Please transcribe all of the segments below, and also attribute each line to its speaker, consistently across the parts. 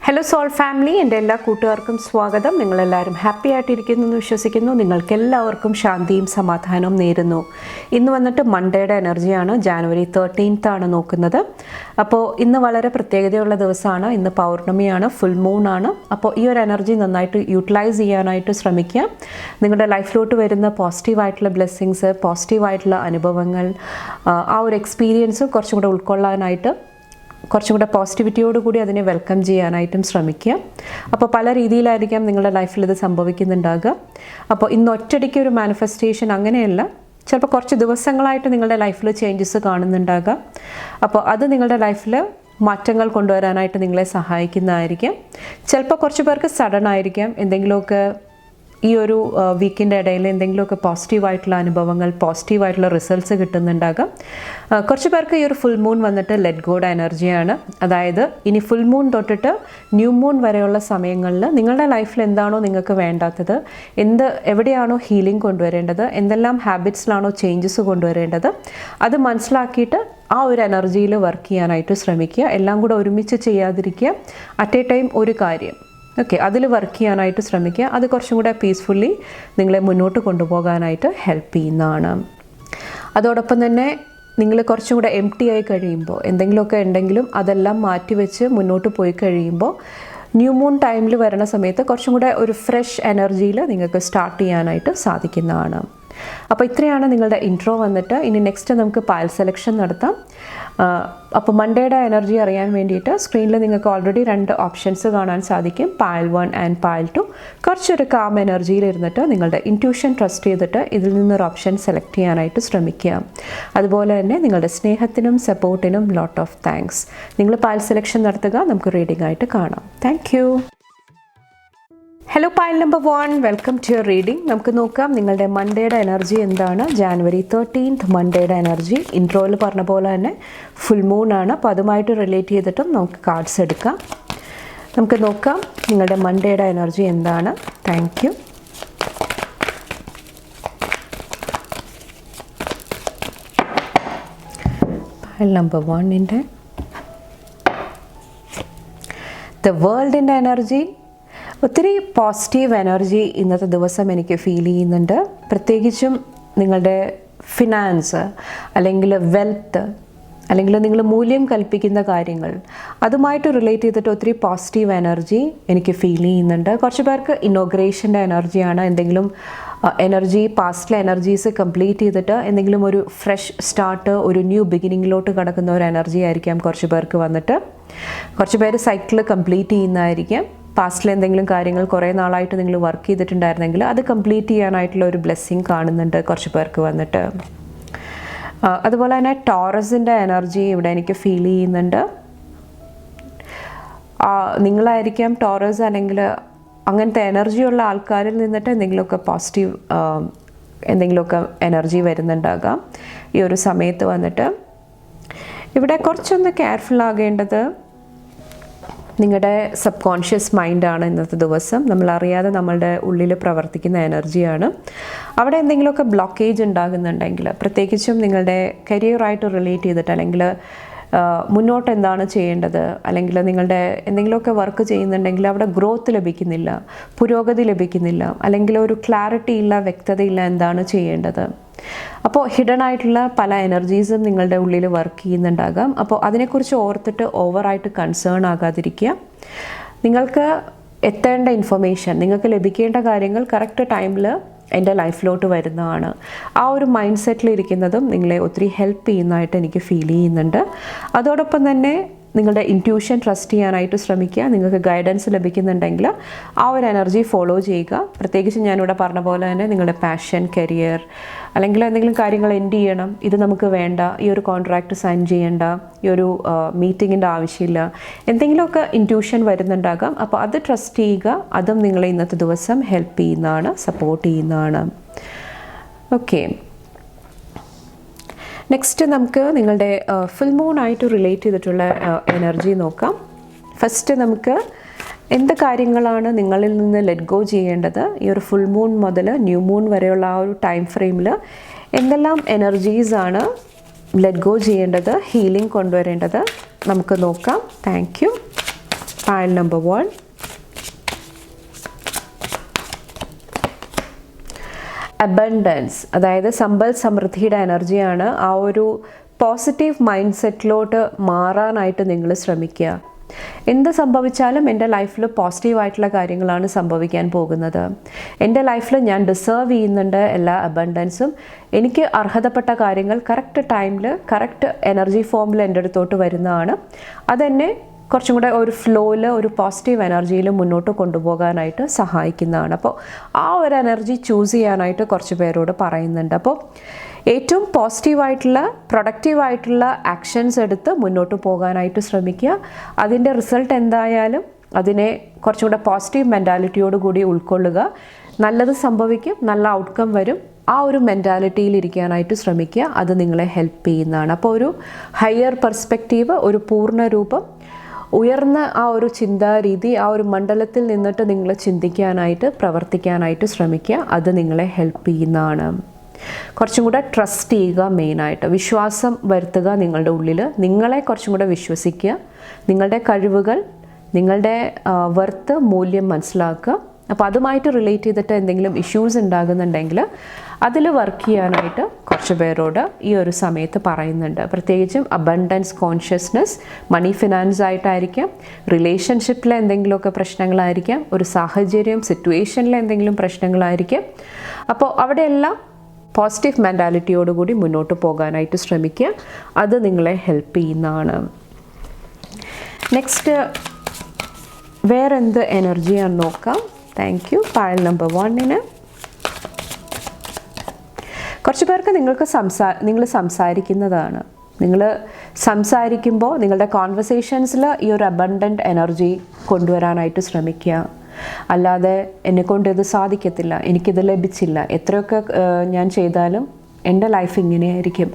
Speaker 1: Hello soul family, എൻ്റെ എല്ലാ കൂട്ടുകാർക്കും സ്വാഗതം. നിങ്ങളെല്ലാവരും ഹാപ്പി ആയിട്ടിരിക്കുന്നു എന്ന് വിശ്വസിക്കുന്നു. നിങ്ങൾക്കെല്ലാവർക്കും ശാന്തിയും സമാധാനവും നേരുന്നു. ഇന്ന് വന്നിട്ട് മൺഡേയുടെ എനർജിയാണ്. ജാനുവരി 13th ആണ് നോക്കുന്നത്. അപ്പോൾ ഇന്ന് വളരെ പ്രത്യേകതയുള്ള ദിവസമാണ്. ഇന്ന് പൗർണമിയാണ്, ഫുൾ മൂൺ ആണ്. അപ്പോൾ ഈ ഒരു എനർജി നന്നായിട്ട് യൂട്ടിലൈസ് ചെയ്യാനായിട്ട് ശ്രമിക്കുക. നിങ്ങളുടെ ലൈഫിലോട്ട് വരുന്ന പോസിറ്റീവായിട്ടുള്ള ബ്ലെസ്സിങ്സ്, പോസിറ്റീവായിട്ടുള്ള അനുഭവങ്ങൾ, ആ ഒരു എക്സ്പീരിയൻസ് കുറച്ചും കൂടെ ഉൾക്കൊള്ളാനായിട്ട്, കുറച്ചും കൂടെ പോസിറ്റിവിറ്റിയോടുകൂടി അതിനെ വെൽക്കം ചെയ്യാനായിട്ടും ശ്രമിക്കുക. അപ്പോൾ പല രീതിയിലായിരിക്കാം നിങ്ങളുടെ ലൈഫിൽ ഇത് സംഭവിക്കുന്നുണ്ടാകുക. അപ്പോൾ ഇന്ന് ഒറ്റയടിക്ക് ഒരു മാനിഫെസ്റ്റേഷൻ അങ്ങനെയല്ല, ചിലപ്പോൾ കുറച്ച് ദിവസങ്ങളായിട്ട് നിങ്ങളുടെ ലൈഫിൽ ചേഞ്ചസ് കാണുന്നുണ്ടാകുക. അപ്പോൾ അത് നിങ്ങളുടെ ലൈഫിൽ മാറ്റങ്ങൾ കൊണ്ടുവരാനായിട്ട് നിങ്ങളെ സഹായിക്കുന്നതായിരിക്കും. ചിലപ്പോൾ കുറച്ച് പേർക്ക് സഡൻ ആയിരിക്കാം. എന്തെങ്കിലുമൊക്കെ ഈ ഒരു വീക്കിൻ്റെ ഇടയിൽ എന്തെങ്കിലുമൊക്കെ പോസിറ്റീവായിട്ടുള്ള അനുഭവങ്ങൾ, പോസിറ്റീവായിട്ടുള്ള റിസൾട്ട്സ് കിട്ടുന്നുണ്ടാകാം. കുറച്ച് പേർക്ക് ഈ ഒരു ഫുൾ മൂൺ വന്നിട്ട് ലെറ്റ് ഗോയുടെ എനർജിയാണ്. അതായത് ഇനി ഫുൾ മൂൺ തൊട്ടിട്ട് ന്യൂ മൂൺ വരെയുള്ള സമയങ്ങളിൽ നിങ്ങളുടെ ലൈഫിൽ എന്താണോ നിങ്ങൾക്ക് വേണ്ടാത്തത്, എവിടെയാണോ ഹീലിംഗ് കൊണ്ടുവരേണ്ടത്, എന്തെല്ലാം ഹാബിറ്റ്സിലാണോ ചേഞ്ചസ് കൊണ്ടുവരേണ്ടത്, അത് മനസ്സിലാക്കിയിട്ട് ആ ഒരു എനർജിയിൽ വർക്ക് ചെയ്യാനായിട്ട് ശ്രമിക്കുക. എല്ലാം കൂടെ ഒരുമിച്ച് ചെയ്യാതിരിക്കുക. അറ്റ് എ ടൈം ഒരു കാര്യം, അതിൽ വർക്ക് ചെയ്യാനായിട്ട് ശ്രമിക്കുക. അത് കുറച്ചും കൂടെ പീസ്ഫുള്ളി നിങ്ങളെ മുന്നോട്ട് കൊണ്ടുപോകാനായിട്ട് ഹെൽപ്പ് ചെയ്യുന്നതാണ്. അതോടൊപ്പം തന്നെ നിങ്ങൾ കുറച്ചും കൂടെ എംപ്റ്റി ആയി കഴിയുമ്പോൾ, എന്തെങ്കിലുമൊക്കെ ഉണ്ടെങ്കിലും അതെല്ലാം മാറ്റിവെച്ച് മുന്നോട്ട് പോയി കഴിയുമ്പോൾ, ന്യൂ മൂൺ ടൈമിൽ വരുന്ന സമയത്ത് കുറച്ചും കൂടെ ഒരു ഫ്രഷ് എനർജിയിൽ നിങ്ങൾക്ക് സ്റ്റാർട്ട് ചെയ്യാനായിട്ട് സാധിക്കുന്നതാണ്. അപ്പോൾ ഇത്രയാണ് നിങ്ങളുടെ ഇൻട്രോ വന്നിട്ട്. ഇനി നെക്സ്റ്റ് നമുക്ക് പായൽ സെലക്ഷൻ നടത്താം. അപ്പോൾ മൺഡേയുടെ എനർജി അറിയാൻ വേണ്ടിയിട്ട് സ്ക്രീനിൽ നിങ്ങൾക്ക് ഓൾറെഡി 2 ഓപ്ഷൻസ് കാണാൻ സാധിക്കും, പായൽ 1 ആൻഡ് പായൽ 2. കുറച്ചൊരു കാം എനർജിയിൽ ഇരുന്നിട്ട് നിങ്ങളുടെ ഇൻറ്റ്യൂഷൻ ട്രസ്റ്റ് ചെയ്തിട്ട് ഇതിൽ നിന്നൊരു ഓപ്ഷൻ സെലക്ട് ചെയ്യാനായിട്ട് ശ്രമിക്കുക. അതുപോലെ തന്നെ നിങ്ങളുടെ സ്നേഹത്തിനും സപ്പോർട്ടിനും ലോട്ട് ഓഫ് താങ്ക്സ്. നിങ്ങൾ പായൽ സെലക്ഷൻ നടത്തുക. നമുക്ക് റീഡിംഗ് ആയിട്ട് കാണാം. Thank you. Hello Payal number 1, welcome to your reading. നമുക്ക് നോക്കാം നിങ്ങളുടെ മൺഡേയുടെ എനർജി എന്താണ്. January 13th മൺഡേയുടെ energy. ഇൻട്രോയിൽ പറഞ്ഞ പോലെ തന്നെ ഫുൾ മൂൺ ആണ്. അപ്പോൾ അതുമായിട്ട് റിലേറ്റ് ചെയ്തിട്ടും നമുക്ക് കാർഡ്സ് എടുക്കാം. നമുക്ക് നോക്കാം നിങ്ങളുടെ മൺഡേയുടെ എനർജി എന്താണ്. Thank you. പായൽ നമ്പർ 1ൻ്റെ ദ വേൾഡിൻ്റെ എനർജി. ഒത്തിരി പോസിറ്റീവ് എനർജി ഇന്നത്തെ ദിവസം എനിക്ക് ഫീൽ ചെയ്യുന്നുണ്ട്. പ്രത്യേകിച്ചും നിങ്ങളുടെ ഫിനാൻസ്, അല്ലെങ്കിൽ വെൽത്ത്, അല്ലെങ്കിൽ നിങ്ങൾ മൂല്യം കൽപ്പിക്കുന്ന കാര്യങ്ങൾ, അതുമായിട്ട് റിലേറ്റ് ചെയ്തിട്ട് ഒത്തിരി പോസിറ്റീവ് എനർജി എനിക്ക് ഫീൽ ചെയ്യുന്നുണ്ട്. കുറച്ച് പേർക്ക് ഇനോഗ്രേഷൻ്റെ എനർജിയാണ്. എന്തെങ്കിലും എനർജി, പാസ്റ്റിലെ എനർജീസ് കംപ്ലീറ്റ് ചെയ്തിട്ട് എന്തെങ്കിലും ഒരു ഫ്രഷ് സ്റ്റാർട്ട്, ഒരു ന്യൂ ബിഗിനിങ്ങിലോട്ട് കിടക്കുന്ന ഒരു എനർജി ആയിരിക്കാം കുറച്ച് പേർക്ക് വന്നിട്ട്. കുറച്ച് പേര് സൈക്കിൾ കംപ്ലീറ്റ് ചെയ്യുന്നതായിരിക്കാം. പാസ്റ്റിൽ എന്തെങ്കിലും കാര്യങ്ങൾ കുറേ നാളായിട്ട് നിങ്ങൾ വർക്ക് ചെയ്തിട്ടുണ്ടായിരുന്നെങ്കിൽ അത് കംപ്ലീറ്റ് ചെയ്യാനായിട്ടുള്ള ഒരു ബ്ലെസ്സിങ് കാണുന്നുണ്ട് കുറച്ച് പേർക്ക് വന്നിട്ട്. അതുപോലെ തന്നെ ടോറസിൻ്റെ എനർജി ഇവിടെ എനിക്ക് ഫീൽ ചെയ്യുന്നുണ്ട്. നിങ്ങളായിരിക്കാം ടോറസ്, അല്ലെങ്കിൽ അങ്ങനത്തെ എനർജിയുള്ള ആൾക്കാരിൽ നിന്നിട്ട് എന്തെങ്കിലുമൊക്കെ പോസിറ്റീവ് എന്തെങ്കിലുമൊക്കെ എനർജി വരുന്നുണ്ടാകാം ഈ ഒരു സമയത്ത് വന്നിട്ട്. ഇവിടെ കുറച്ചൊന്ന് കെയർഫുൾ ആകേണ്ടത് നിങ്ങളുടെ സബ് കോൺഷ്യസ് മൈൻഡാണ് ഇന്നത്തെ ദിവസം. നമ്മളറിയാതെ നമ്മളുടെ ഉള്ളിൽ പ്രവർത്തിക്കുന്ന എനർജിയാണ്. അവിടെ എന്തെങ്കിലുമൊക്കെ ബ്ലോക്കേജ് ഉണ്ടാകുന്നുണ്ടെങ്കിൽ, പ്രത്യേകിച്ചും നിങ്ങളുടെ കരിയറായിട്ട് റിലേറ്റ് ചെയ്തിട്ട്, അല്ലെങ്കിൽ മുന്നോട്ട് എന്താണ് ചെയ്യേണ്ടത്, അല്ലെങ്കിൽ നിങ്ങളുടെ എന്തെങ്കിലുമൊക്കെ വർക്ക് ചെയ്യുന്നുണ്ടെങ്കിൽ അവിടെ ഗ്രോത്ത് ലഭിക്കുന്നില്ല, പുരോഗതി ലഭിക്കുന്നില്ല, അല്ലെങ്കിൽ ഒരു ക്ലാരിറ്റി ഇല്ല, വ്യക്തതയില്ല എന്താണ് ചെയ്യേണ്ടത്. അപ്പോൾ ഹിഡൻ ആയിട്ടുള്ള പല എനർജീസും നിങ്ങളുടെ ഉള്ളിൽ വർക്ക് ചെയ്യുന്നുണ്ടാകാം. അപ്പോൾ അതിനെക്കുറിച്ച് ഓർത്തിട്ട് ഓവറായിട്ട് കൺസേൺ ആകാതിരിക്കുക. നിങ്ങൾക്ക് എത്തേണ്ട ഇൻഫർമേഷൻ, നിങ്ങൾക്ക് ലഭിക്കേണ്ട കാര്യങ്ങൾ കറക്റ്റ് ടൈമിൽ എൻ്റെ ലൈഫിലോട്ട് വരുന്നതാണ്. ആ ഒരു മൈൻഡ് സെറ്റിലിരിക്കുന്നതും നിങ്ങളെ ഒത്തിരി ഹെൽപ്പ് ചെയ്യുന്നതായിട്ട് എനിക്ക് ഫീൽ ചെയ്യുന്നുണ്ട്. അതോടൊപ്പം തന്നെ നിങ്ങളുടെ ഇൻറ്റ്യൂഷൻ ട്രസ്റ്റ് ചെയ്യാനായിട്ട് ശ്രമിക്കുക. നിങ്ങൾക്ക് ഗൈഡൻസ് ലഭിക്കുന്നുണ്ടെങ്കിൽ ആ ഒരു എനർജി ഫോളോ ചെയ്യുക. പ്രത്യേകിച്ച് ഞാനിവിടെ പറഞ്ഞ പോലെ തന്നെ നിങ്ങളുടെ പാഷൻ, കരിയർ, അല്ലെങ്കിൽ എന്തെങ്കിലും കാര്യങ്ങൾ എൻഡ് ചെയ്യണം, ഇത് നമുക്ക് വേണ്ട, ഈ ഒരു കോൺട്രാക്റ്റ് സൈൻ ചെയ്യേണ്ട, ഈ ഒരു മീറ്റിങ്ങിൻ്റെ ആവശ്യമില്ല, എന്തെങ്കിലുമൊക്കെ ഇൻറ്റ്യൂഷൻ വരുന്നുണ്ടാകാം. അപ്പോൾ അത് ട്രസ്റ്റ് ചെയ്യുക. അതും നിങ്ങളെ ഇന്നത്തെ ദിവസം ഹെൽപ്പ് ചെയ്യുന്നതാണ്, സപ്പോർട്ട് ചെയ്യുന്നതാണ്. ഓക്കെ, നെക്സ്റ്റ് നമുക്ക് നിങ്ങളുടെ ഫുൾ മൂണായിട്ട് റിലേറ്റ് ചെയ്തിട്ടുള്ള എനർജി നോക്കാം. ഫസ്റ്റ് നമുക്ക് എന്ത് കാര്യങ്ങളാണ് നിങ്ങളിൽ നിന്ന് ലെറ്റ് ഗോ ചെയ്യേണ്ടത്, ഈ ഒരു ഫുൾ മൂൺ മുതൽ ന്യൂ മൂൺ വരെയുള്ള ആ ഒരു ടൈം ഫ്രെയിമിൽ എന്തെല്ലാം എനർജീസാണ് ലെറ്റ് ഗോ ചെയ്യേണ്ടത്, ഹീലിംഗ് കൊണ്ടുവരേണ്ടത്, നമുക്ക് നോക്കാം. Thank U. Pile number 1. Abundance, അതായത് സമ്പൽ സമൃദ്ധിയുടെ എനർജിയാണ്. ആ ഒരു പോസിറ്റീവ് മൈൻഡ് സെറ്റിലോട്ട് മാറാനായിട്ട് നിങ്ങൾ ശ്രമിക്കുക. എന്ത് സംഭവിച്ചാലും എൻ്റെ ലൈഫിൽ പോസിറ്റീവായിട്ടുള്ള കാര്യങ്ങളാണ് സംഭവിക്കാൻ പോകുന്നത്. എൻ്റെ ലൈഫിൽ ഞാൻ ഡിസേർവ് ചെയ്യുന്നുണ്ട് എല്ലാ അബണ്ടൻസും. എനിക്ക് അർഹതപ്പെട്ട കാര്യങ്ങൾ കറക്റ്റ് ടൈമിൽ കറക്റ്റ് എനർജി ഫോമിൽ എൻ്റെ അടുത്തോട്ട് വരുന്നതാണ്. അതെന്നെ കുറച്ചും കൂടെ ഒരു ഫ്ലോയിൽ, ഒരു പോസിറ്റീവ് എനർജിയിൽ മുന്നോട്ട് കൊണ്ടുപോകാനായിട്ട് സഹായിക്കുന്നതാണ്. അപ്പോൾ ആ ഒരു എനർജി ചൂസ് ചെയ്യാനായിട്ട് കുറച്ച് പേരോട് പറയുന്നുണ്ട്. അപ്പോൾ ഏറ്റവും പോസിറ്റീവായിട്ടുള്ള പ്രൊഡക്റ്റീവായിട്ടുള്ള ആക്ഷൻസ് എടുത്ത് മുന്നോട്ട് പോകാനായിട്ട് ശ്രമിക്കുക. അതിൻ്റെ റിസൾട്ട് എന്തായാലും അതിനെ കുറച്ചും കൂടെ പോസിറ്റീവ് മെൻറ്റാലിറ്റിയോട് കൂടി ഉൾക്കൊള്ളുക. നല്ലത് സംഭവിക്കും, നല്ല ഔട്ട്കം വരും. ആ ഒരു മെൻറ്റാലിറ്റിയിൽ ഇരിക്കാനായിട്ട് ശ്രമിക്കുക. അത് നിങ്ങളെ ഹെൽപ്പ് ചെയ്യുന്നതാണ്. അപ്പോൾ ഒരു ഹയർ പെർസ്പെക്റ്റീവ്, ഒരു പൂർണ്ണരൂപം, ഉയർന്ന ആ ഒരു ചിന്താരീതി, ആ ഒരു മണ്ഡലത്തിൽ നിന്നിട്ട് നിങ്ങൾ ചിന്തിക്കാനായിട്ട് പ്രവർത്തിക്കാനായിട്ട് ശ്രമിക്കുക. അത് നിങ്ങളെ ഹെൽപ്പ് ചെയ്യുന്നതാണ്. കുറച്ചും കൂടെ ട്രസ്റ്റ് ചെയ്യുക, മെയിനായിട്ട് വിശ്വാസം വരുത്തുക. നിങ്ങളുടെ ഉള്ളിൽ നിങ്ങളെ കുറച്ചും കൂടെ വിശ്വസിക്കുക. നിങ്ങളുടെ കഴിവുകൾ, നിങ്ങളുടെ വർത്ത്, മൂല്യം മനസ്സിലാക്കുക. അപ്പോൾ അതുമായിട്ട് റിലേറ്റ് ചെയ്തിട്ട് എന്തെങ്കിലും ഇഷ്യൂസ് ഉണ്ടാകുന്നുണ്ടെങ്കിൽ അതിൽ വർക്ക് ചെയ്യാനായിട്ട് കുറച്ച് പേരോട് ഈ ഒരു സമയത്ത് പറയുന്നുണ്ട്. പ്രത്യേകിച്ചും അബണ്ടൻസ് കോൺഷ്യസ്നെസ്, മണി ഫിനാൻസ് ആയിട്ടായിരിക്കാം, റിലേഷൻഷിപ്പിലെ എന്തെങ്കിലുമൊക്കെ പ്രശ്നങ്ങളായിരിക്കാം, ഒരു സാഹചര്യം സിറ്റുവേഷനിലെ എന്തെങ്കിലും പ്രശ്നങ്ങളായിരിക്കാം. അപ്പോൾ അവിടെയെല്ലാം പോസിറ്റീവ് മെൻറ്റാലിറ്റിയോടുകൂടി മുന്നോട്ട് പോകാനായിട്ട് ശ്രമിക്കുക. അത് നിങ്ങളെ ഹെൽപ്പ് ചെയ്യുന്നതാണ്. നെക്സ്റ്റ് വേറെന്ത് എനർജിയാണെന്ന് നോക്കാം. Thank U. പൈൽ നമ്പർ 1 കുറച്ച് പേർക്ക് നിങ്ങൾ സംസാരിക്കുന്നതാണ്. നിങ്ങൾ സംസാരിക്കുമ്പോൾ നിങ്ങളുടെ കോൺവെർസേഷൻസിൽ ഈ ഒരു അബണ്ടൻറ്റ് എനർജി കൊണ്ടുവരാനായിട്ട് ശ്രമിക്കുക. അല്ലാതെ എന്നെക്കൊണ്ട് ഇത് സാധിക്കത്തില്ല, എനിക്കിത് ലഭിച്ചില്ല, എത്രയൊക്കെ ഞാൻ ചെയ്താലും എൻ്റെ ലൈഫ് ഇങ്ങനെയായിരിക്കും,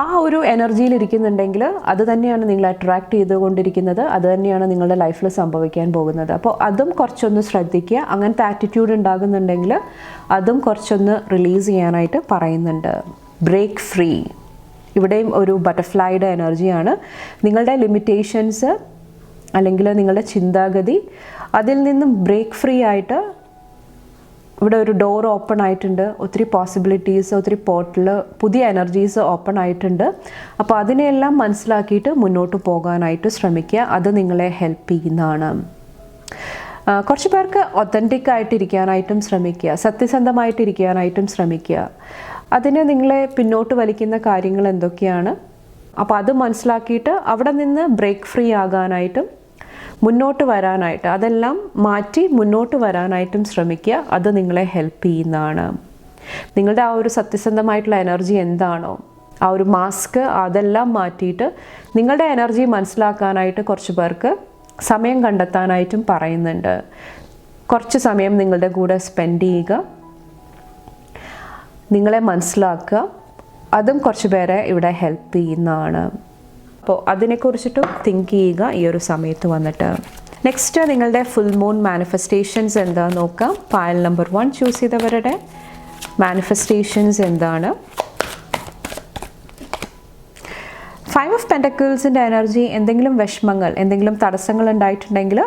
Speaker 1: ആ ഒരു എനർജിയിൽ ഇരിക്കുന്നുണ്ടെങ്കിൽ അത് തന്നെയാണ് നിങ്ങൾ അട്രാക്റ്റ് ചെയ്തുകൊണ്ടിരിക്കുന്നത്. അത് തന്നെയാണ് നിങ്ങളുടെ ലൈഫിൽ സംഭവിക്കാൻ പോകുന്നത്. അപ്പോൾ അതും കുറച്ചൊന്ന് ശ്രദ്ധിക്കുക. അങ്ങനത്തെ ആറ്റിറ്റ്യൂഡ് ഉണ്ടാകുന്നുണ്ടെങ്കിൽ അതും കുറച്ചൊന്ന് റിലീസ് ചെയ്യാനായിട്ട് പറയുന്നുണ്ട്. ബ്രേക്ക് ഫ്രീ, ഇവിടെയും ഒരു ബട്ടർഫ്ലൈയുടെ എനർജിയാണ്. നിങ്ങളുടെ ലിമിറ്റേഷൻസ് അല്ലെങ്കിൽ നിങ്ങളുടെ ചിന്താഗതി, അതിൽ നിന്നും ബ്രേക്ക് ഫ്രീ ആയിട്ട് ഇവിടെ ഒരു ഡോർ ഓപ്പൺ ആയിട്ടുണ്ട്. ഒത്തിരി പോസിബിലിറ്റീസ്, ഒത്തിരി പോർട്ടൽ, പുതിയ എനർജീസ് ഓപ്പൺ ആയിട്ടുണ്ട്. അപ്പോൾ അതിനെല്ലാം മനസ്സിലാക്കിയിട്ട് മുന്നോട്ട് പോകാനായിട്ട് ശ്രമിക്കുക. അത് നിങ്ങളെ ഹെൽപ്പ് ചെയ്യുന്നതാണ്. കുറച്ച് പേർക്ക് ഒത്തൻറ്റിക് ആയിട്ടിരിക്കാനായിട്ടും ശ്രമിക്കുക, സത്യസന്ധമായിട്ടിരിക്കാനായിട്ടും ശ്രമിക്കുക. അതിന് നിങ്ങളെ പിന്നോട്ട് വലിക്കുന്ന കാര്യങ്ങൾ എന്തൊക്കെയാണ്, അപ്പോൾ അത് മനസ്സിലാക്കിയിട്ട് അവിടെ നിന്ന് ബ്രേക്ക് ഫ്രീ ആകാനായിട്ടും മുന്നോട്ട് വരാനായിട്ട്, അതെല്ലാം മാറ്റി മുന്നോട്ട് വരാനായിട്ടും ശ്രമിക്കുക. അത് നിങ്ങളെ ഹെൽപ്പ് ചെയ്യുന്നതാണ്. നിങ്ങളുടെ ആ ഒരു സത്യസന്ധമായിട്ടുള്ള എനർജി എന്താണോ, ആ ഒരു മാസ്ക്, അതെല്ലാം മാറ്റിയിട്ട് നിങ്ങളുടെ എനർജി മനസ്സിലാക്കാനായിട്ട് കുറച്ച് പേർക്ക് സമയം കണ്ടെത്താനായിട്ടും പറയുന്നുണ്ട്. കുറച്ച് സമയം നിങ്ങളുടെ കൂടെ സ്പെൻഡ് ചെയ്യുക, നിങ്ങളെ മനസ്സിലാക്കുക. അതും കുറച്ച് പേരെ ഇവിടെ ഹെൽപ്പ് ചെയ്യുന്നതാണ്. അപ്പോൾ അതിനെക്കുറിച്ചിട്ടും തിങ്ക് ചെയ്യുക ഈ ഒരു സമയത്ത് വന്നിട്ട്. നെക്സ്റ്റ് നിങ്ങളുടെ ഫുൾ മൂൺ മാനിഫെസ്റ്റേഷൻസ് എന്താണെന്ന് നോക്കാം. പൈൽ നമ്പർ 1 ചൂസ് ചെയ്തവരുടെ മാനിഫെസ്റ്റേഷൻസ് എന്താണ്? 5 ഓഫ് പെൻറ്റക്കിൾസിൻ്റെ എനർജി. എന്തെങ്കിലും വിഷമങ്ങൾ, എന്തെങ്കിലും തടസ്സങ്ങൾ ഉണ്ടായിട്ടുണ്ടെങ്കിൽ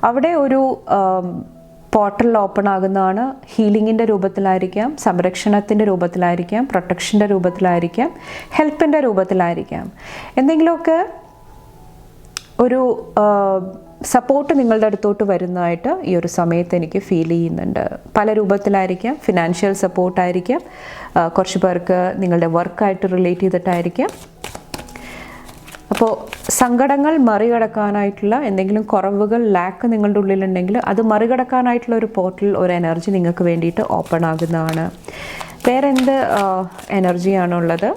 Speaker 1: അവിടെ ഒരു പോർട്ടൽ ഓപ്പൺ ആകുന്നതാണ്. ഹീലിങ്ങിൻ്റെ രൂപത്തിലായിരിക്കാം, സംരക്ഷണത്തിൻ്റെ രൂപത്തിലായിരിക്കാം, പ്രൊട്ടക്ഷൻ്റെ രൂപത്തിലായിരിക്കാം, ഹെൽപ്പിൻ്റെ രൂപത്തിലായിരിക്കാം. എന്തെങ്കിലുമൊക്കെ ഒരു സപ്പോർട്ട് നിങ്ങളുടെ അടുത്തോട്ട് വരുന്നതായിട്ട് ഈ ഒരു സമയത്ത് എനിക്ക് ഫീൽ ചെയ്യുന്നുണ്ട്. പല രൂപത്തിലായിരിക്കാം. ഫിനാൻഷ്യൽ സപ്പോർട്ടായിരിക്കാം, കുറച്ച് പേർക്ക് നിങ്ങളുടെ വർക്കായിട്ട് റിലേറ്റ് ചെയ്തിട്ടായിരിക്കാം. അപ്പോൾ സങ്കടങ്ങൾ മറികടക്കാനായിട്ടുള്ള എന്തെങ്കിലും കുറവുകൾ, ലാക്ക് നിങ്ങളുടെ ഉള്ളിലുണ്ടെങ്കിൽ അത് മറികടക്കാനായിട്ടുള്ള ഒരു പോർട്ടൽ, ഒരു എനർജി നിങ്ങൾക്ക് വേണ്ടിയിട്ട് ഓപ്പൺ ആകുന്നതാണ്. വേറെ എന്ത് എനർജിയാണുള്ളത്?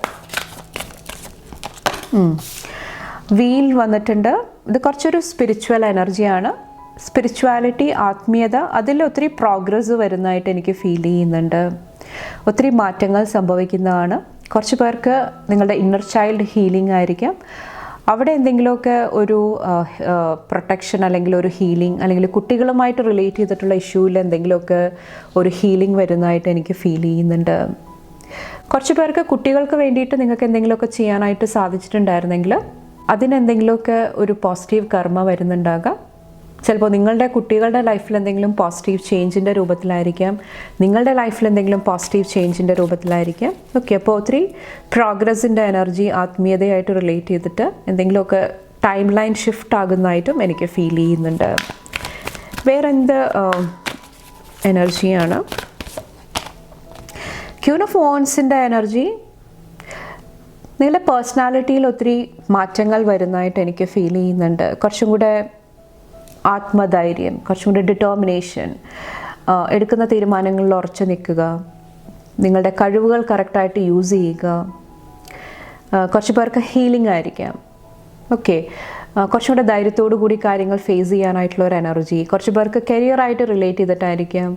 Speaker 1: വീൽ വന്നിട്ടുണ്ട്. ഇത് കുറച്ചൊരു സ്പിരിച്വൽ എനർജിയാണ്. സ്പിരിച്വാലിറ്റി, ആത്മീയത, അതിൽ ഒത്തിരി പ്രോഗ്രസ് വരുന്നതായിട്ട് എനിക്ക് ഫീൽ ചെയ്യുന്നുണ്ട്. ഒത്തിരി മാറ്റങ്ങൾ സംഭവിക്കുന്നതാണ്. കുറച്ച് പേർക്ക് നിങ്ങളുടെ ഇന്നർ ചൈൽഡ് ഹീലിംഗ് ആയിരിക്കാം. അവിടെ എന്തെങ്കിലുമൊക്കെ ഒരു പ്രൊട്ടക്ഷൻ അല്ലെങ്കിൽ ഒരു ഹീലിംഗ്, അല്ലെങ്കിൽ കുട്ടികളുമായിട്ട് റിലേറ്റ് ചെയ്തിട്ടുള്ള ഇഷ്യൂവിൽ എന്തെങ്കിലുമൊക്കെ ഒരു ഹീലിംഗ് വരുന്നതായിട്ട് എനിക്ക് ഫീൽ ചെയ്യുന്നുണ്ട്. കുറച്ച് പേർക്ക് കുട്ടികൾക്ക് വേണ്ടിയിട്ട് നിങ്ങൾക്ക് എന്തെങ്കിലുമൊക്കെ ചെയ്യാനായിട്ട് സാധിച്ചിട്ടുണ്ടായിരുന്നെങ്കിൽ അതിനെന്തെങ്കിലുമൊക്കെ ഒരു പോസിറ്റീവ് കർമ്മ വരുന്നുണ്ടാകാം. ചിലപ്പോൾ നിങ്ങളുടെ കുട്ടികളുടെ ലൈഫിൽ എന്തെങ്കിലും പോസിറ്റീവ് ചേഞ്ചിൻ്റെ രൂപത്തിലായിരിക്കാം, നിങ്ങളുടെ ലൈഫിൽ എന്തെങ്കിലും പോസിറ്റീവ് ചേഞ്ചിൻ്റെ രൂപത്തിലായിരിക്കാം. ഓക്കെ, അപ്പോൾ ഒത്തിരി പ്രോഗ്രസിൻ്റെ എനർജി ആത്മീയതയായിട്ട് റിലേറ്റ് ചെയ്തിട്ട് എന്തെങ്കിലുമൊക്കെ ടൈം ലൈൻ ഷിഫ്റ്റ് ആകുന്നതായിട്ടും എനിക്ക് ഫീൽ ചെയ്യുന്നുണ്ട്. വേറെ എന്ത് എനർജിയാണ്? ക്യൂൻ ഓഫ് വാൻഡ്സിൻ്റെ എനർജി നിങ്ങളുടെ പേഴ്സണാലിറ്റിയിൽ ഒത്തിരി മാറ്റങ്ങൾ വരുന്നതായിട്ട് എനിക്ക് ഫീൽ ചെയ്യുന്നുണ്ട്. കുറച്ചും കൂടെ ആത്മധൈര്യം, കുറച്ചും കൂടി ഡിറ്റർമിനേഷൻ, എടുക്കുന്ന തീരുമാനങ്ങളിൽ ഉറച്ചു നിൽക്കുക, നിങ്ങളുടെ കഴിവുകൾ കറക്റ്റായിട്ട് യൂസ് ചെയ്യുക. കുറച്ച് പേർക്ക് ഹീലിംഗ് ആയിരിക്കാം. ഓക്കെ, കുറച്ചും കൂടെ ധൈര്യത്തോടു കൂടി കാര്യങ്ങൾ ഫേസ് ചെയ്യാനായിട്ടുള്ള ഒരു എനർജി. കുറച്ച് പേർക്ക് കരിയറായിട്ട് റിലേറ്റ് ചെയ്തിട്ടായിരിക്കാം.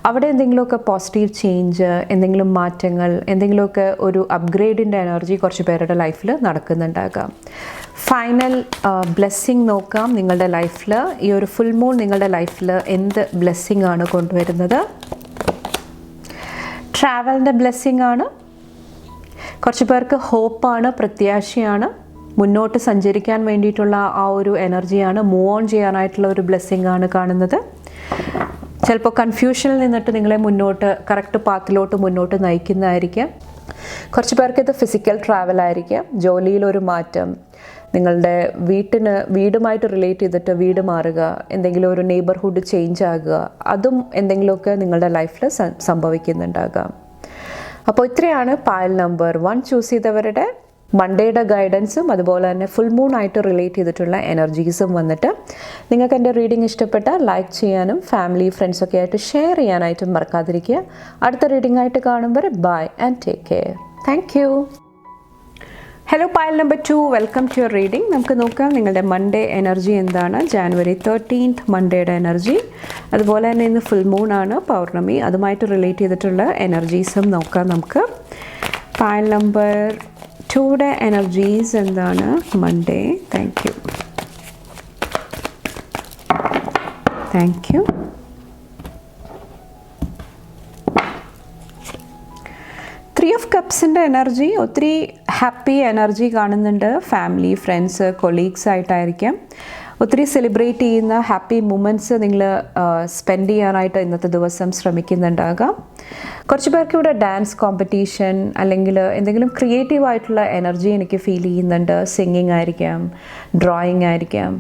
Speaker 1: അവിടെ എന്തെങ്കിലുമൊക്കെ പോസിറ്റീവ് ചേഞ്ച്, എന്തെങ്കിലും മാറ്റങ്ങൾ, എന്തെങ്കിലുമൊക്കെ ഒരു അപ്ഗ്രേഡിൻ്റെ എനർജി കുറച്ച് പേരുടെ ലൈഫിൽ നടക്കുന്നുണ്ടാകാം. ഫൈനൽ ബ്ലെസ്സിങ് നോക്കാം. നിങ്ങളുടെ ലൈഫിൽ ഈ ഒരു ഫുൾ മൂൺ നിങ്ങളുടെ ലൈഫിൽ എന്ത് ബ്ലെസ്സിങ് ആണ് കൊണ്ടുവരുന്നത്? ട്രാവലിൻ്റെ ബ്ലെസ്സിങ് ആണ്. കുറച്ച് പേർക്ക് ഹോപ്പാണ്, പ്രത്യാശയാണ്, മുന്നോട്ട് സഞ്ചരിക്കാൻ വേണ്ടിയിട്ടുള്ള ആ ഒരു എനർജിയാണ്, മൂവ് ഓൺ ചെയ്യാനായിട്ടുള്ള ഒരു ബ്ലെസ്സിങ് ആണ് കാണുന്നത്. ചിലപ്പോൾ കൺഫ്യൂഷനിൽ നിന്നിട്ട് നിങ്ങളെ മുന്നോട്ട് കറക്റ്റ് പാത്തിലോട്ട് മുന്നോട്ട് നയിക്കുന്നതായിരിക്കാം. കുറച്ച് പേർക്ക് ഇത് ഫിസിക്കൽ ട്രാവൽ ആയിരിക്കാം, ജോലിയിലൊരു മാറ്റം, നിങ്ങളുടെ വീടുമായിട്ട് റിലേറ്റ് ചെയ്തിട്ട് വീട് മാറുക, എന്തെങ്കിലും ഒരു നെയ്ബർഹുഡ് ചേഞ്ച് ആകുക, അതും എന്തെങ്കിലുമൊക്കെ നിങ്ങളുടെ ലൈഫിൽ സംഭവിക്കുന്നുണ്ടാകാം. അപ്പോൾ ഇത്രയാണ് പായൽ നമ്പർ 1 ചൂസ് ചെയ്തവരുടെ മൺഡേയുടെ ഗൈഡൻസും അതുപോലെ തന്നെ ഫുൾ മൂൺ ആയിട്ട് റിലേറ്റ് ചെയ്തിട്ടുള്ള എനർജീസും വന്നിട്ട്. നിങ്ങൾക്ക് എൻ്റെ റീഡിംഗ് ഇഷ്ടപ്പെട്ടാൽ ലൈക്ക് ചെയ്യാനും ഫാമിലി ഫ്രണ്ട്സൊക്കെ ആയിട്ട് ഷെയർ ചെയ്യാനായിട്ടും മറക്കാതിരിക്കുക. അടുത്ത റീഡിംഗ് ആയിട്ട് കാണുമ്പോൾ bye and take care. Thank you. Hello Payal number 2, welcome to your reading. നമുക്ക് നോക്കാം നിങ്ങളുടെ മൺഡേ എനർജി എന്താണ്. ജാനുവരി 13 മൺഡേയുടെ എനർജി, അതുപോലെ തന്നെ ഇന്ന് ഫുൾ മൂൺ ആണ്, പൗർണമി, അതുമായിട്ട് റിലേറ്റ് ചെയ്തിട്ടുള്ള എനർജീസും നോക്കാം നമുക്ക്. പായൽ നമ്പർ 2യുടെ എനർജീസ് എന്താണ് മൺഡേ? Thank you. 3 ഓഫ് കപ്സിൻ്റെ എനർജി, ഒത്തിരി ഹാപ്പി എനർജി കാണുന്നുണ്ട്. ഫാമിലി, ഫ്രണ്ട്സ്, കൊളീഗ്സ് ആയിട്ടായിരിക്കാം. ഒത്തിരി സെലിബ്രേറ്റ് ചെയ്യുന്ന ഹാപ്പി മൊമെൻറ്റ്സ് നിങ്ങൾ സ്പെൻഡ് ചെയ്യാനായിട്ട് ഇന്നത്തെ ദിവസം ശ്രമിക്കുന്നുണ്ടാകാം. കുറച്ച് പേർക്ക് ഇവിടെ ഡാൻസ് കോമ്പറ്റീഷൻ അല്ലെങ്കിൽ എന്തെങ്കിലും ക്രിയേറ്റീവ് ആയിട്ടുള്ള എനർജി എനിക്ക് ഫീൽ ചെയ്യുന്നുണ്ട്. സിംഗിങ് ആയിരിക്കാം, ഡ്രോയിങ് ആയിരിക്കാം.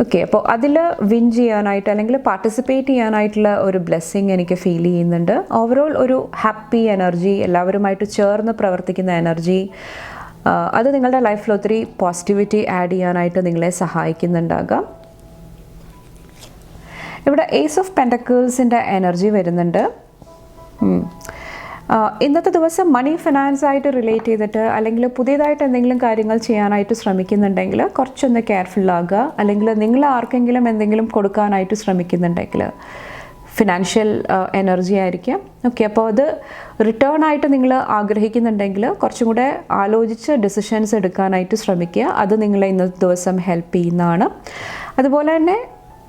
Speaker 1: ഓക്കെ, അപ്പോൾ അതിൽ വിൻ ചെയ്യാനായിട്ട് അല്ലെങ്കിൽ പാർട്ടിസിപ്പേറ്റ് ചെയ്യാനായിട്ടുള്ള ഒരു ബ്ലെസ്സിങ് എനിക്ക് ഫീൽ ചെയ്യുന്നുണ്ട്. ഓവറോൾ ഒരു ഹാപ്പി എനർജി, എല്ലാവരുമായിട്ട് ചേർന്ന് പ്രവർത്തിക്കുന്ന എനർജി, അത് നിങ്ങളുടെ ലൈഫിൽ ഒത്തിരി പോസിറ്റിവിറ്റി ആഡ് ചെയ്യാനായിട്ട് നിങ്ങളെ സഹായിക്കുന്നുണ്ടാകാം. ഇവിടെ ഏസ് ഓഫ് പെൻറ്റക്കിൾസിൻ്റെ എനർജി വരുന്നുണ്ട്. ഇന്നത്തെ ദിവസം മണി ഫിനാൻസ് ആയിട്ട് റിലേറ്റ് ചെയ്തിട്ട് അല്ലെങ്കിൽ പുതിയതായിട്ട് എന്തെങ്കിലും കാര്യങ്ങൾ ചെയ്യാനായിട്ട് ശ്രമിക്കുന്നുണ്ടെങ്കിൽ കുറച്ചൊന്ന് കെയർഫുള്ളാകുക. അല്ലെങ്കിൽ നിങ്ങൾ ആർക്കെങ്കിലും എന്തെങ്കിലും കൊടുക്കാനായിട്ട് ശ്രമിക്കുന്നുണ്ടെങ്കിൽ ഫിനാൻഷ്യൽ എനർജി ആയിരിക്കാം. ഓക്കെ, അപ്പോൾ അത് റിട്ടേൺ ആയിട്ട് നിങ്ങൾ ആഗ്രഹിക്കുന്നുണ്ടെങ്കിൽ കുറച്ചും കൂടെ ആലോചിച്ച് ഡിസിഷൻസ് എടുക്കാനായിട്ട് ശ്രമിക്കുക. അത് നിങ്ങളെ ഇന്നത്തെ ദിവസം ഹെൽപ്പ് ചെയ്യുന്നതാണ്. അതുപോലെ തന്നെ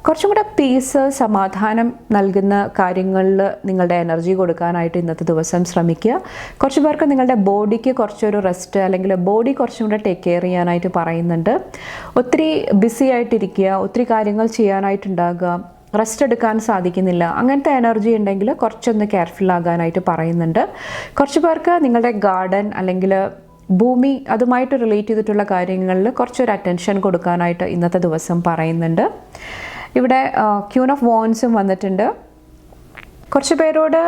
Speaker 1: കുറച്ചും കൂടെ പീസ്, സമാധാനം നൽകുന്ന കാര്യങ്ങളിൽ നിങ്ങളുടെ എനർജി കൊടുക്കാനായിട്ട് ഇന്നത്തെ ദിവസം ശ്രമിക്കുക. കുറച്ച് പേർക്ക് നിങ്ങളുടെ ബോഡിക്ക് കുറച്ചൊരു റെസ്റ്റ് അല്ലെങ്കിൽ ബോഡി കുറച്ചും കൂടെ ടേക്ക് കെയർ ചെയ്യാനായിട്ട് പറയുന്നുണ്ട്. ഒത്തിരി ബിസി ആയിട്ടിരിക്കുക, ഒത്തിരി കാര്യങ്ങൾ ചെയ്യാനായിട്ടുണ്ടാകുക, റെസ്റ്റ് എടുക്കാൻ സാധിക്കുന്നില്ല, അങ്ങനത്തെ എനർജി ഉണ്ടെങ്കിൽ കുറച്ചൊന്ന് കെയർഫുൾ ആകാനായിട്ട് പറയുന്നുണ്ട്. കുറച്ച് പേർക്ക് നിങ്ങളുടെ ഗാർഡൻ അല്ലെങ്കിൽ ഭൂമി അതുമായിട്ട് റിലേറ്റ് ചെയ്തിട്ടുള്ള കാര്യങ്ങളിൽ കുറച്ചൊരു അറ്റൻഷൻ കൊടുക്കാനായിട്ട് ഇന്നത്തെ ദിവസം പറയുന്നുണ്ട്. ഇവിടെ ക്യൂൻ ഓഫ് വാൻഡ്സും വന്നിട്ടുണ്ട്. കുറച്ച് പേരോട്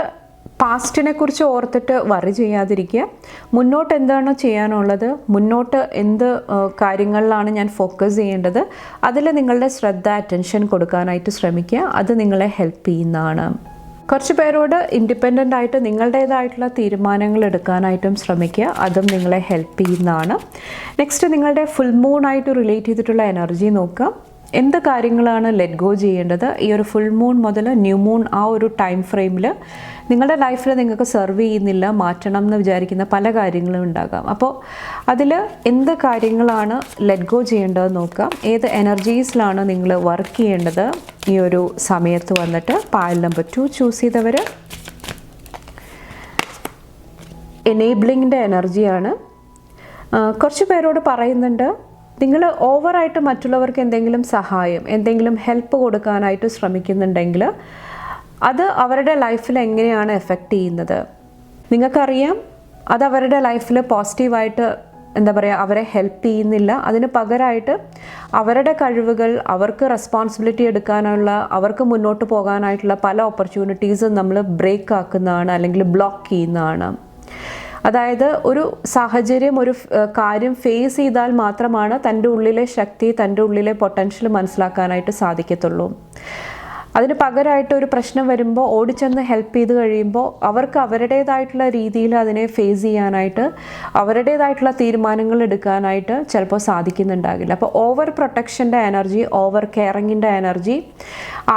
Speaker 1: പാസ്റ്റിനെ കുറിച്ച് ഓർത്തിട്ട് വറി ചെയ്യാതിരിക്കുക. മുന്നോട്ട് എന്താണ് ചെയ്യാനുള്ളത്, മുന്നോട്ട് എന്ത് കാര്യങ്ങളിലാണ് ഞാൻ ഫോക്കസ് ചെയ്യേണ്ടത്, അതിൽ നിങ്ങളുടെ ശ്രദ്ധ, അറ്റൻഷൻ കൊടുക്കാനായിട്ട് ശ്രമിക്കുക. അത് നിങ്ങളെ ഹെൽപ്പ് ചെയ്യുന്നതാണ്. കുറച്ച് പേരോട് ഇൻഡിപെൻഡൻ്റ് ആയിട്ട് നിങ്ങളുടേതായിട്ടുള്ള തീരുമാനങ്ങൾ എടുക്കാനായിട്ടും ശ്രമിക്കുക. അതും നിങ്ങളെ ഹെൽപ്പ് ചെയ്യുന്നതാണ്. നെക്സ്റ്റ് നിങ്ങളുടെ ഫുൾ മൂൺ ആയിട്ട് റിലേറ്റ് ചെയ്തിട്ടുള്ള എനർജി നോക്കാം. എന്ത് കാര്യങ്ങളാണ് ലെറ്റ് ഗോ ചെയ്യേണ്ടത് ഈ ഒരു ഫുൾ മൂൺ മുതൽ ന്യൂ മൂൺ ആ ഒരു ടൈം ഫ്രെയിമിൽ നിങ്ങളുടെ ലൈഫിൽ നിങ്ങൾക്ക് സെർവ് ചെയ്യുന്നില്ല, മാറ്റണം എന്ന് വിചാരിക്കുന്ന പല കാര്യങ്ങളും ഉണ്ടാകാം. അപ്പോൾ അതിൽ എന്ത് കാര്യങ്ങളാണ് ലെറ്റ് ഗോ ചെയ്യേണ്ടത് നോക്കാം. ഏത് എനർജീസിലാണ് നിങ്ങൾ വർക്ക് ചെയ്യേണ്ടത് ഈ ഒരു സമയത്ത് വന്നിട്ട്. പായൽ നമ്പർ 2 ചൂസ് ചെയ്തവർ എനേബിളിങ്ങിൻ്റെ എനർജിയാണ്. കുറച്ച് പേരോട് പറയുന്നുണ്ട് നിങ്ങൾ ഓവറായിട്ട് മറ്റുള്ളവർക്ക് എന്തെങ്കിലും സഹായം, എന്തെങ്കിലും ഹെൽപ്പ് കൊടുക്കാനായിട്ട് ശ്രമിക്കുന്നുണ്ടെങ്കിൽ അത് അവരുടെ ലൈഫിൽ എങ്ങനെയാണ് എഫക്റ്റ് ചെയ്യുന്നത്? നിങ്ങൾക്കറിയാം അത് അവരുടെ ലൈഫിൽ പോസിറ്റീവായിട്ട് എന്താ പറയുക അവരെ ഹെൽപ്പ് ചെയ്യുന്നില്ല. അതിന് പകരമായിട്ട് അവരുടെ കഴിവുകൾ, അവർക്ക് റെസ്പോൺസിബിലിറ്റി എടുക്കാനുള്ള, അവർക്ക് മുന്നോട്ട് പോകാനായിട്ടുള്ള പല ഓപ്പർച്യൂണിറ്റീസും നമ്മൾ ബ്രേക്ക് ആക്കുന്നതാണ് അല്ലെങ്കിൽ ബ്ലോക്ക് ചെയ്യുന്നതാണ്. അതായത് ഒരു സാഹചര്യം, ഒരു കാര്യം ഫേസ് ചെയ്താൽ മാത്രമാണ് തൻ്റെ ഉള്ളിലെ ശക്തി, തൻ്റെ ഉള്ളിലെ പൊട്ടൻഷ്യൽ മനസ്സിലാക്കാനായിട്ട് സാധിക്കത്തുള്ളൂ. അതിന് പകരമായിട്ട് ഒരു പ്രശ്നം വരുമ്പോൾ ഓടിച്ചെന്ന് ഹെൽപ്പ് ചെയ്ത് കഴിയുമ്പോൾ അവർക്ക് അവരുടേതായിട്ടുള്ള രീതിയിൽ അതിനെ ഫേസ് ചെയ്യാനായിട്ട്, അവരുടേതായിട്ടുള്ള തീരുമാനങ്ങൾ എടുക്കാനായിട്ട് ചിലപ്പോൾ സാധിക്കുന്നുണ്ടാകില്ല. അപ്പോൾ ഓവർ പ്രൊട്ടക്ഷൻ്റെ എനർജി, ഓവർ കെയറിങ്ങിൻ്റെ എനർജി,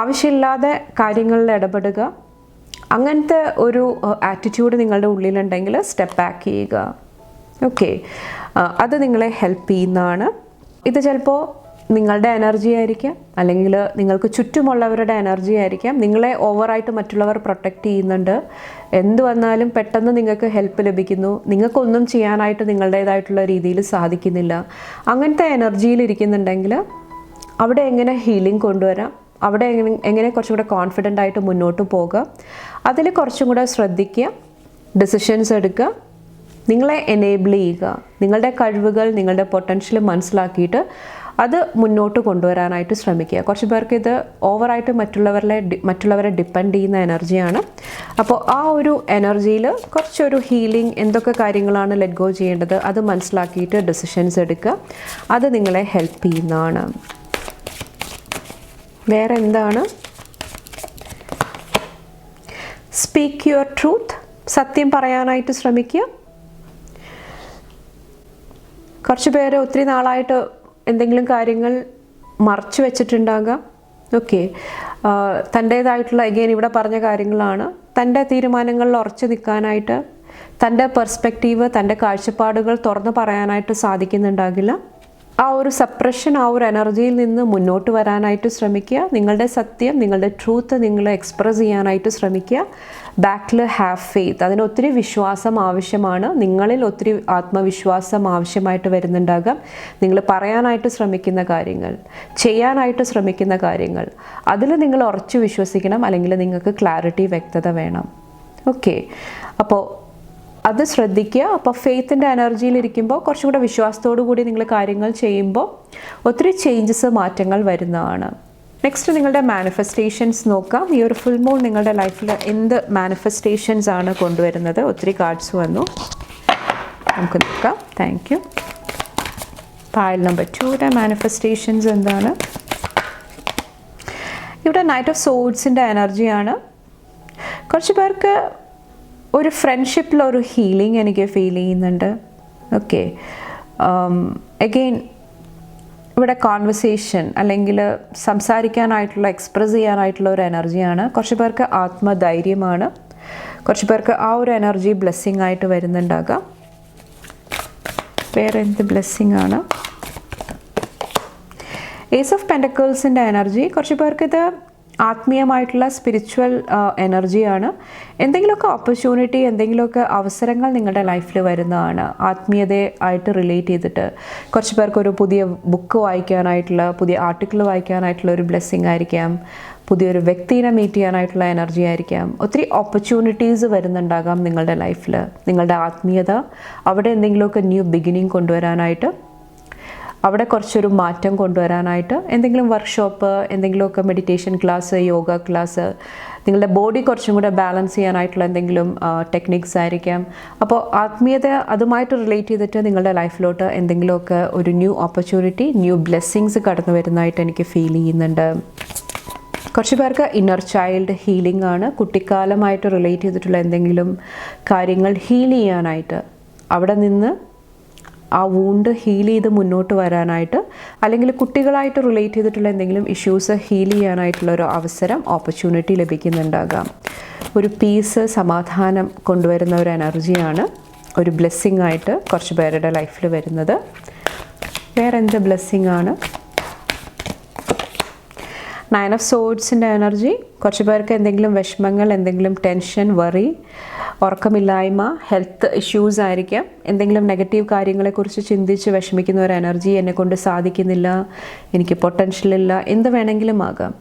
Speaker 1: ആവശ്യമില്ലാതെ കാര്യങ്ങളിൽ ഇടപെടുക, അങ്ങനത്തെ ഒരു ആറ്റിറ്റ്യൂഡ് നിങ്ങളുടെ ഉള്ളിലുണ്ടെങ്കിൽ സ്റ്റെപ്പ് ബാക്ക് ചെയ്യുക. ഓക്കെ, അത് നിങ്ങളെ ഹെൽപ്പ് ചെയ്യുന്നതാണ്. ഇത് ചിലപ്പോൾ നിങ്ങളുടെ എനർജി ആയിരിക്കാം, അല്ലെങ്കിൽ നിങ്ങൾക്ക് ചുറ്റുമുള്ളവരുടെ എനർജി ആയിരിക്കാം. നിങ്ങളെ ഓവറായിട്ട് മറ്റുള്ളവർ പ്രൊട്ടക്റ്റ് ചെയ്യുന്നുണ്ട്. എന്ത് വന്നാലും പെട്ടെന്ന് നിങ്ങൾക്ക് ഹെൽപ്പ് ലഭിക്കുന്നു, നിങ്ങൾക്കൊന്നും ചെയ്യാനായിട്ട് നിങ്ങളുടേതായിട്ടുള്ള രീതിയിൽ സാധിക്കുന്നില്ല. അങ്ങനത്തെ എനർജിയിൽ ഇരിക്കുന്നുണ്ടെങ്കിൽ അവിടെ എങ്ങനെ ഹീലിംഗ് കൊണ്ടുവരാം, അവിടെ എങ്ങനെ കുറച്ചും കൂടെ കോൺഫിഡൻ്റ് ആയിട്ട് മുന്നോട്ട് പോകുക, അതിൽ കുറച്ചും കൂടെ ശ്രദ്ധിക്കുക, ഡിസിഷൻസ് എടുക്കുക, നിങ്ങളെ എനേബിൾ ചെയ്യുക, നിങ്ങളുടെ കഴിവുകൾ, നിങ്ങളുടെ പൊട്ടൻഷ്യൽ മനസ്സിലാക്കിയിട്ട് അത് മുന്നോട്ട് കൊണ്ടുവരാനായിട്ട് ശ്രമിക്കുക. കുറച്ച് പേർക്ക് ഇത് ഓവറായിട്ട് മറ്റുള്ളവരെ ഡിപ്പെൻഡ് ചെയ്യുന്ന എനർജിയാണ്. അപ്പോൾ ആ ഒരു എനർജിയിൽ കുറച്ചൊരു ഹീലിംഗ്, എന്തൊക്കെ കാര്യങ്ങളാണ് ലെറ്റ് ഗോ ചെയ്യേണ്ടത് അത് മനസ്സിലാക്കിയിട്ട് ഡിസിഷൻസ് എടുക്കുക. അത് നിങ്ങളെ ഹെൽപ്പ് ചെയ്യുന്നതാണ്. വേറെ എന്താണ്? സ്പീക്ക് യുവർ ട്രൂത്ത്, സത്യം പറയാനായിട്ട് ശ്രമിക്കുക. കുറച്ച് പേര് ഒത്തിരി നാളായിട്ട് എന്തെങ്കിലും കാര്യങ്ങൾ മറച്ചു വെച്ചിട്ടുണ്ടാകാം. ഓക്കെ, തൻ്റേതായിട്ടുള്ള അഗെയിൻ ഇവിടെ പറഞ്ഞ കാര്യങ്ങളാണ്. തൻ്റെ തീരുമാനങ്ങളിൽ ഉറച്ചു നിൽക്കാനായിട്ട്, തൻ്റെ പെർസ്പെക്റ്റീവ്, തൻ്റെ കാഴ്ചപ്പാടുകൾ തുറന്നു പറയാനായിട്ട് സാധിക്കുന്നുണ്ടാകില്ല. ആ ഒരു സപ്രഷൻ, ആ ഒരു എനർജിയിൽ നിന്ന് മുന്നോട്ട് വരാനായിട്ട് ശ്രമിക്കുക. നിങ്ങളുടെ സത്യം, നിങ്ങളുടെ ട്രൂത്ത് നിങ്ങൾ എക്സ്പ്രസ് ചെയ്യാനായിട്ട് ശ്രമിക്കുക. ബാക്കിൽ ഹാവ് ഫെയ്ത്ത്, അതിന് ഒത്തിരി വിശ്വാസം ആവശ്യമാണ്. നിങ്ങളിൽ ഒത്തിരി ആത്മവിശ്വാസം ആവശ്യമായിട്ട് വരുന്നുണ്ടാകാം. നിങ്ങൾ പറയാനായിട്ട് ശ്രമിക്കുന്ന കാര്യങ്ങൾ, ചെയ്യാനായിട്ട് ശ്രമിക്കുന്ന കാര്യങ്ങൾ, അതിൽ നിങ്ങൾ ഉറച്ചു വിശ്വസിക്കണം. അല്ലെങ്കിൽ നിങ്ങൾക്ക് ക്ലാരിറ്റി, വ്യക്തത വേണം. ഓക്കെ, അപ്പോൾ അത് ശ്രദ്ധിക്കുക. അപ്പോൾ ഫെയ്ത്തിൻ്റെ എനർജിയിലിരിക്കുമ്പോൾ കുറച്ചും കൂടെ വിശ്വാസത്തോടു കൂടി നിങ്ങൾ കാര്യങ്ങൾ ചെയ്യുമ്പോൾ ഒത്തിരി ചേഞ്ചസ്, മാറ്റങ്ങൾ വരുന്നതാണ്. നെക്സ്റ്റ് നിങ്ങളുടെ മാനിഫെസ്റ്റേഷൻസ് നോക്കാം. ഈ ഒരു ഫുൾ മൂൺ നിങ്ങളുടെ ലൈഫിൽ എന്ത് മാനിഫെസ്റ്റേഷൻസ് ആണ് കൊണ്ടുവരുന്നത്? ഒത്തിരി കാർഡ്സ് വന്നു, നമുക്ക് നോക്കാം. Thank you. പായൽ നമ്പർ 2യുടെ മാനിഫെസ്റ്റേഷൻസ് എന്താണ്? ഇവിടെ നൈറ്റ് ഓഫ് സോഡ്സിൻ്റെ എനർജിയാണ്. കുറച്ച് പേർക്ക് ഒരു ഫ്രണ്ട്ഷിപ്പിലൊരു ഹീലിംഗ് എനിക്ക് ഫീൽ ചെയ്യുന്നുണ്ട്. ഓക്കെ, അഗെയിൻ ഇവിടെ കോൺവെർസേഷൻ അല്ലെങ്കിൽ സംസാരിക്കാനായിട്ടുള്ള, എക്സ്പ്രസ് ചെയ്യാനായിട്ടുള്ള ഒരു എനർജിയാണ്. കുറച്ച് പേർക്ക് ആത്മധൈര്യമാണ്. കുറച്ച് പേർക്ക് ആ ഒരു എനർജി ബ്ലെസ്സിങ് ആയിട്ട് വരുന്നുണ്ടാകാം. വേറെ എന്ത് ബ്ലെസ്സിങ് ആണ്? ഏസ് ഓഫ് പെൻറ്റക്കിൾസിൻ്റെ എനർജി. കുറച്ച് പേർക്ക് ഇത് ആത്മീയമായിട്ടുള്ള സ്പിരിച്വൽ എനർജിയാണ്. എന്തെങ്കിലുമൊക്കെ ഓപ്പർച്യൂണിറ്റി, എന്തെങ്കിലുമൊക്കെ അവസരങ്ങൾ നിങ്ങളുടെ ലൈഫിൽ വരുന്നതാണ് ആത്മീയതയെ ആയിട്ട് റിലേറ്റ് ചെയ്തിട്ട്. കുറച്ച് പേർക്ക് ഒരു പുതിയ ബുക്ക് വായിക്കാനായിട്ടുള്ള, പുതിയ ആർട്ടിക്കിൾ വായിക്കാനായിട്ടുള്ള ഒരു ബ്ലെസ്സിങ് ആയിരിക്കാം. പുതിയൊരു വ്യക്തിനെ മീറ്റ് ചെയ്യാനായിട്ടുള്ള എനർജി ആയിരിക്കാം. ഒത്തിരി ഓപ്പർച്യൂണിറ്റീസ് വരുന്നുണ്ടാകാം നിങ്ങളുടെ ലൈഫിൽ. നിങ്ങളുടെ ആത്മീയത, അവിടെ എന്തെങ്കിലുമൊക്കെ ന്യൂ ബിഗിനിങ് കൊണ്ടുവരാനായിട്ട്, അവിടെ കുറച്ചൊരു മാറ്റം കൊണ്ടുവരാനായിട്ട്, എന്തെങ്കിലും വർക്ക്ഷോപ്പ്, എന്തെങ്കിലുമൊക്കെ മെഡിറ്റേഷൻ ക്ലാസ്, യോഗ ക്ലാസ്, നിങ്ങളുടെ ബോഡി കുറച്ചും കൂടെ ബാലൻസ് ചെയ്യാനായിട്ടുള്ള എന്തെങ്കിലും ടെക്നിക്സ് ആയിരിക്കാം. അപ്പോൾ ആത്മീയത അതുമായിട്ട് റിലേറ്റ് ചെയ്തിട്ട് നിങ്ങളുടെ ലൈഫിലോട്ട് എന്തെങ്കിലുമൊക്കെ ഒരു ന്യൂ ഓപ്പർച്യൂണിറ്റി, ന്യൂ ബ്ലെസ്സിങ്സ് കടന്നു വരുന്നതായിട്ട് എനിക്ക് ഫീൽ ചെയ്യുന്നുണ്ട്. കുറച്ച് പേർക്ക് ഇന്നർ ചൈൽഡ് ഹീലിംഗ് ആണ്. കുട്ടിക്കാലമായിട്ട് റിലേറ്റ് ചെയ്തിട്ടുള്ള എന്തെങ്കിലും കാര്യങ്ങൾ ഹീൽ ചെയ്യാനായിട്ട്, അവിടെ നിന്ന് ആ വൂണ്ട് ഹീൽ ചെയ്ത് മുന്നോട്ട് വരാനായിട്ട്, അല്ലെങ്കിൽ കുട്ടികളായിട്ട് റിലേറ്റ് ചെയ്തിട്ടുള്ള എന്തെങ്കിലും ഇഷ്യൂസ് ഹീൽ ചെയ്യാനായിട്ടുള്ള ഒരു അവസരം, ഓപ്പർച്യൂണിറ്റി ലഭിക്കുന്നുണ്ടാകാം. ഒരു പീസ്, സമാധാനം കൊണ്ടുവരുന്ന ഒരു എനർജിയാണ്, ഒരു ബ്ലെസ്സിങ് ആയിട്ട് കുറച്ച് പേരുടെ ലൈഫിൽ വരുന്നത്. വേറെ എന്ത് ബ്ലെസ്സിങ് ആണ്? 9 ഓഫ് സോഡ്സിൻ്റെ എനർജി. കുറച്ച് പേർക്ക് എന്തെങ്കിലും വിഷമങ്ങൾ, എന്തെങ്കിലും ടെൻഷൻ, വറി, ഉറക്കമില്ലായ്മ, ഹെൽത്ത് ഇഷ്യൂസ് ആയിരിക്കാം, എന്തെങ്കിലും നെഗറ്റീവ് കാര്യങ്ങളെക്കുറിച്ച് ചിന്തിച്ച് വിഷമിക്കുന്ന ഒരു എനർജി, എന്നെക്കൊണ്ട് സാധിക്കുന്നില്ല, എനിക്ക് പൊട്ടൻഷ്യലില്ല, എന്ത് വേണമെങ്കിലും ആകാം.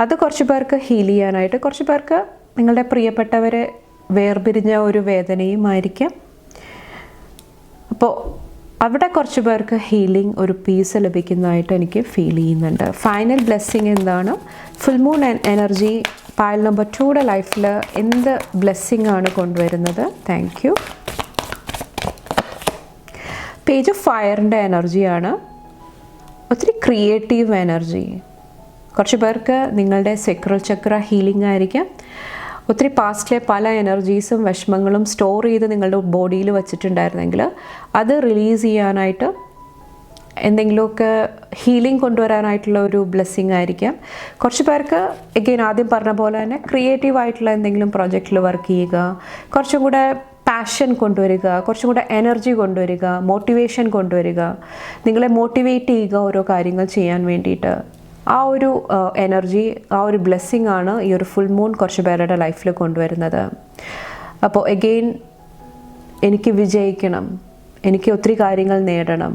Speaker 1: അത് കുറച്ച് പേർക്ക് ഹീൽ ചെയ്യാനായിട്ട്, കുറച്ച് പേർക്ക് നിങ്ങളുടെ പ്രിയപ്പെട്ടവരെ വേർപിരിഞ്ഞ ഒരു വേദനയും ആയിരിക്കാം. അപ്പോൾ അവിടെ കുറച്ച് പേർക്ക് ഹീലിംഗ്, ഒരു പീസ് ലഭിക്കുന്നതായിട്ട് എനിക്ക് ഫീൽ ചെയ്യുന്നുണ്ട്. ഫൈനൽ ബ്ലെസ്സിങ് എന്താണ്? Full moon energy pile number 2യുടെ ലൈഫിൽ എന്ത് ബ്ലെസ്സിങ് ആണ് കൊണ്ടുവരുന്നത്? Thank you. പേജ് ഓഫ് ഫയറിൻ്റെ എനർജിയാണ്. ഒത്തിരി ക്രിയേറ്റീവ് എനർജി. കുറച്ച് പേർക്ക് നിങ്ങളുടെ സെക്രൽ ചക്ര ഹീലിംഗ് ആയിരിക്കാം. ഒത്തിരി പാസ്റ്റിലെ പല എനർജീസും വിഷമങ്ങളും സ്റ്റോർ ചെയ്ത് നിങ്ങളുടെ ബോഡിയിൽ വച്ചിട്ടുണ്ടായിരുന്നെങ്കിൽ അത് റിലീസ് ചെയ്യാനായിട്ട്, എന്തെങ്കിലുമൊക്കെ ഹീലിംഗ് കൊണ്ടുവരാനായിട്ടുള്ള ഒരു ബ്ലെസ്സിങ് ആയിരിക്കാം. കുറച്ച് പേർക്ക് എഗെയിൻ ആദ്യം പറഞ്ഞ പോലെ തന്നെ ക്രിയേറ്റീവ് ആയിട്ടുള്ള എന്തെങ്കിലും പ്രോജക്റ്റിൽ വർക്ക് ചെയ്യുക, കുറച്ചും കൂടെ പാഷൻ കൊണ്ടുവരിക, കുറച്ചും കൂടെ എനർജി കൊണ്ടുവരിക, മോട്ടിവേഷൻ കൊണ്ടുവരിക, നിങ്ങളെ മോട്ടിവേറ്റ് ചെയ്യുക ഓരോ കാര്യങ്ങൾ ചെയ്യാൻ വേണ്ടിയിട്ട്. ആ ഒരു എനർജി, ആ ഒരു ബ്ലെസ്സിങ് ആണ് ഈ ഒരു ഫുൾ മൂൺ കുറച്ച് പേരുടെ ലൈഫിൽ കൊണ്ടുവരുന്നത്. അപ്പോൾ എഗെയിൻ എനിക്ക് വിജയിക്കണം, എനിക്ക് ഒത്തിരി കാര്യങ്ങൾ നേടണം,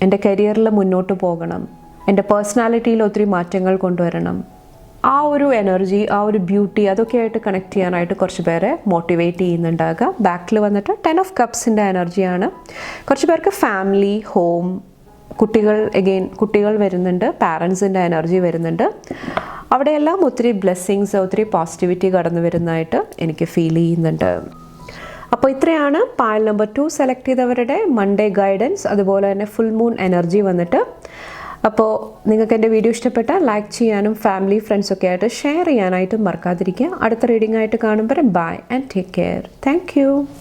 Speaker 1: എൻ്റെ കരിയറിൽ മുന്നോട്ട് പോകണം, എൻ്റെ പേഴ്സണാലിറ്റിയിൽ ഒത്തിരി മാറ്റങ്ങൾ കൊണ്ടുവരണം, ആ ഒരു എനർജി, ആ ഒരു ബ്യൂട്ടി, അതൊക്കെയായിട്ട് കണക്ട് ചെയ്യാനായിട്ട് കുറച്ച് പേരെ മോട്ടിവേറ്റ് ചെയ്യുന്നുണ്ടാകാം. ബാക്കിൽ വന്നിട്ട് 10 ഓഫ് കപ്സിൻ്റെ എനർജിയാണ്. കുറച്ച് പേർക്ക് ഫാമിലി, ഹോം, കുട്ടികൾ, എഗെയിൻ കുട്ടികൾ വരുന്നുണ്ട്, പാരൻസിൻ്റെ എനർജി വരുന്നുണ്ട്. അവിടെയെല്ലാം ഒത്തിരി ബ്ലെസ്സിങ്സ്, ഒത്തിരി പോസിറ്റിവിറ്റി കടന്നു വരുന്നതായിട്ട് എനിക്ക് ഫീൽ ചെയ്യുന്നുണ്ട്. അപ്പോൾ ഇത്രയാണ് പൈൽ നമ്പർ 2 സെലക്ട് ചെയ്തവരുടെ മൺഡേ ഗൈഡൻസ്, അതുപോലെ തന്നെ ഫുൾ മൂൺ എനർജി വന്നിട്ട്. അപ്പോൾ നിങ്ങൾക്ക് എൻ്റെ വീഡിയോ ഇഷ്ടപ്പെട്ടാൽ ലൈക്ക് ചെയ്യാനും ഫാമിലി ഫ്രണ്ട്സൊക്കെ ആയിട്ട് ഷെയർ ചെയ്യാനായിട്ടും മറക്കാതിരിക്കുക. അടുത്ത റീഡിംഗ് ആയിട്ട് കാണുമ്പോൾ bye and take care. Thank U.